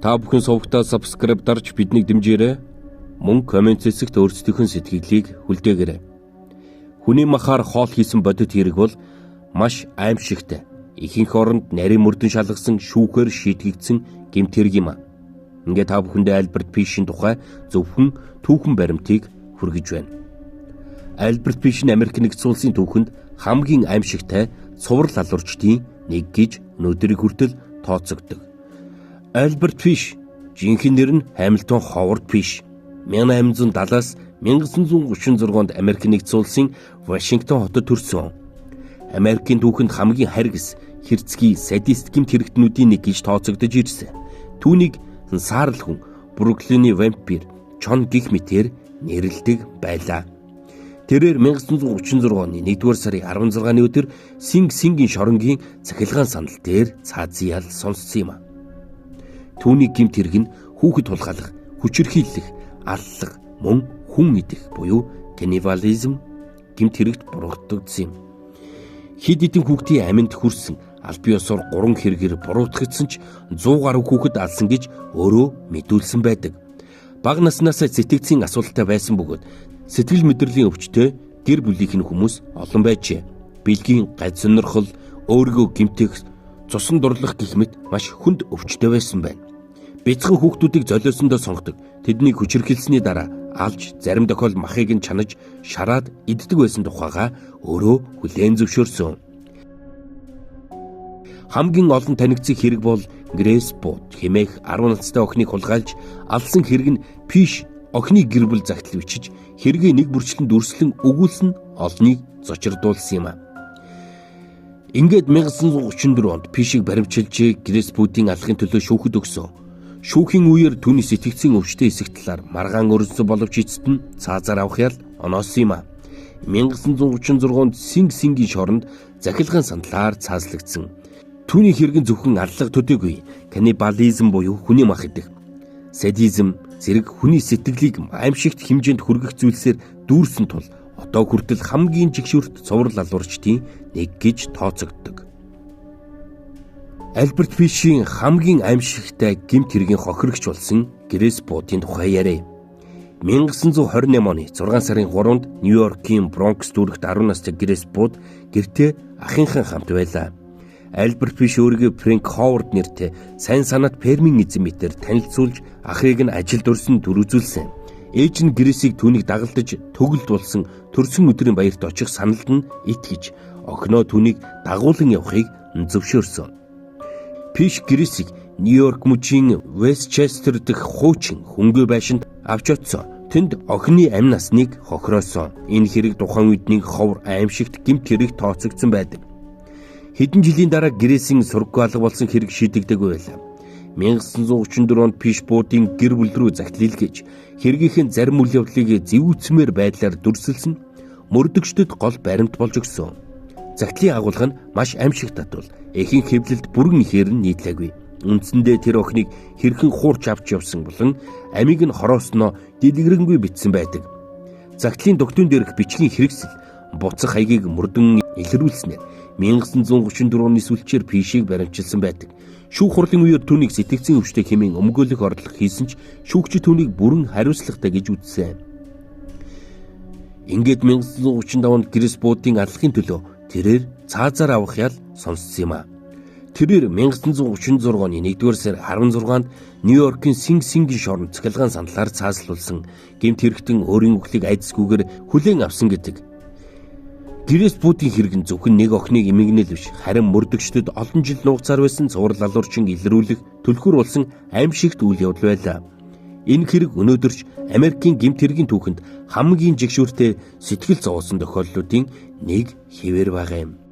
Та бүхэн сувгтаа subscribe дарж биднийг дэмжээрэй. Мөн комент хэсэгт өөрсдийнхөө сэтгэлийг хүлдээгээрэй. Хүний махаар хоол хийсэн бодит хэрэг бол маш аимшигтай. Ихэнх оронд нарийн мөрдөн шалгасан шүүхээр шийтгэгдсэн гэмт хэрэг юм а. Ингээ та бүхэндээ Альберт Пишийн тухай зөвхөн түүхэн баримтыг хүргэж байна. Альберт Пиш нь Америк нэгдсэн улсын түүхэнд хамгийн аимшигтай цуврал алуурчдын нэг гэж өнөөдрийг хүртэл тооцогддог. Альберт Пиш жинхэнэ нэр нь Хамилтон Ховард Пиш. 1870-аас 1936 онд Америк нэгдсэн улсын Вашингтон хотод төрсөн. Америкийн түүхэнд хамгийн харгас, хэрцгий, садист гэмт хэрэгтнүүдийн нэг гэж тооцогдож ирсэн. Түүнийг саарл хүн, Бруклины вампир, Чон гих мэтээр нэрлэдэг байлаа. Тэрээр 1936 оны 1-р сарын 16-ны өдөр Сингийн шоронгийн цахилгаан санал дээр цаазын ял сонссон юм а. Түүний гэмт хэрэг нь хүүхэд тулгаалах, хүчирхийлэх, аллах, мөн хүн идэх буюу каннибализм гэмт хэрэгт буруутгагдсан юм. Хэд хэдэн хүүхдийн аминд хүрсэн аль бие ёсоор 3 хэрэгээр буруутгагдсан ч 100 гаруй хүүхэд алсан гэж өөрөө мэдүүлсэн байдаг. Бага наснаасаа сэтгцийн асуудалтай байсан бөгөөд сэтгэл мэдрэлийн өвчтөй гэр бүлийнх нь хүмүүс олон байжээ. Бэлгийн гад сонирхол, өөрийгөө гэмтэх, цусан дурлах гэх мэт маш хүнд өвчтөй байсан байна. Бяцхан хүүхдүүдийг золиосондоо сонгодог. Тэднийг хүчирхэлсний дараа алж, зарим тохиолдолд махыг нь чанаж, шараад иддэг байсан тухайга өөрөө хүлээн зөвшөөрсөн. Хамгийн олон танигдсан хэрэг бол Грэйс Бот хэмээх 10 настай охиныг хулгайлж алсан хэрэг нь Пиш охины гэр бүл загтал бичиж хэргийг нэг бүрчлэн дүрслэн өгүүлсэн олныг зочирдуулсан юм а. Ингээд 1934 онд Пишийг баримчилж Грэйс Ботийн алхахын төлөө шүүхэд өгсөн. Шүүхийн үеэр түүний сэтгцийн өвчтөй хэсэг талаар маргаан өрнөсөн боловч эцэст нь цаазаар авах ял оноосон юм а. 1936 онд Сингийн шоронд захилгаан сандлаар цаазлагдсан. Түүний хэрэг нь зөвхөн аллах төдийгүй каннибализм буюу хүний мах идэх, садизм зэрэг хүний сэтгэлийг аимшигт хэмжээнд хүргэх зүйлсээр дүүрсэн тул одоо хүртэл хамгийн жигшүүрт цуврал алуурчдын нэг гэж тооцогддог. Альберт Пишийн хамгийн аимшигтай гэмт хэргийн хохирогч болсон Грэйс Ботийн тухай яриа. 1928 оны 6 сарын 3-нд Нью-Йоркийн Бронкс дүүрэгт 10 настай Грэйс Бот гэртээ ахынхан хамт байлаа. Альберт Пиш өөрийгөө Фрэнк Ховард нэртэй сайн санаат феминизмээр танилцуулж ахыг нь ажилд орсон дүр үзүүлсэн. Ээж нь Грэйсийг түүнийг дагалдаж төгөлд болсон төрсөн өдрийн баярт очих саналд нь итгэж охиноо түүнийг дагуулan явахыг зөвшөөрсөн. Пиш Грэйсийг Нью-Йорк мужийн Вестчестер дэх хуучин хөнгөө байшинд авч очсон. Тэнд охины амь насныг хохироосон. Энэ хэрэг тухайн үед нэг ховор аимшигт гэмт хэрэг тооцогдсон байдаг. Хэдэн жилийн дараа Грэйсийн сургаггүй алга болсон хэрэг шийдэгдэг байлаа. 1934 онд Пиш Ботийн гэр бүл рүү загтал илгээж хэргийнхэн зарим үйл явдлыг зэвүүцмээр байдлаар дүрсэлсэн мөрдөгчдөд гол баримт болж өгсөн. Загтлын агуулга нь маш аимшигт татвал ихэнх хэвлэлд бүрэн ихээр нь нийтлээгүй. Үндсэндээ тэр охиныг хэрхэн хуурч авч явсан болон амийг нь хороосноо дэлгэрэнгүй битсэн байдаг. Загтлын дугтуун дээрх бичгийн хэрэгсэл буцах хаягийг мөрдөн илрүүлснээр 1934 оны сүүлчээр Пишийг баримчилсан байдаг. Шүүх хурлын үеэр түүнийг сэтгцийн өвчтөй хэмээн өмгөөлөх орлого хийсэн ч шүүгч түүнийг бүрэн хариуцлагатай гэж үзсэн. Ингээд 1935 онд Грэйс Ботийн алхахын төлөө тэрээр цаазаар авах ял сонссон юм а. Тэрээр 1936 оны 1-р сар 16-нд Нью-Йоркийн Сингийн шоронд цахилгаан сандлаар цаазлуулсан гэмт хэрэгтэн өөрийн үхлийг айдасгүйгээр хүлээн авсан гэдэг. Грэйс Ботийн хэрэг нь зөвхөн нэг охиныг эмгэнэл биш, харин мөрдөгчдөд олон жил нуугцаар байсан цуврал алуурчин илрүүлэх түлхүүр болсон аимшигт үйл явдал байлаа. Энэ хэрэг өнөөдөрч Америкийн гэмт хэргийн түүхэнд хамгийн жигшүүртэй сэтгэл зовоосон тохиолдлуудын нэг хэвээр байгаа юм.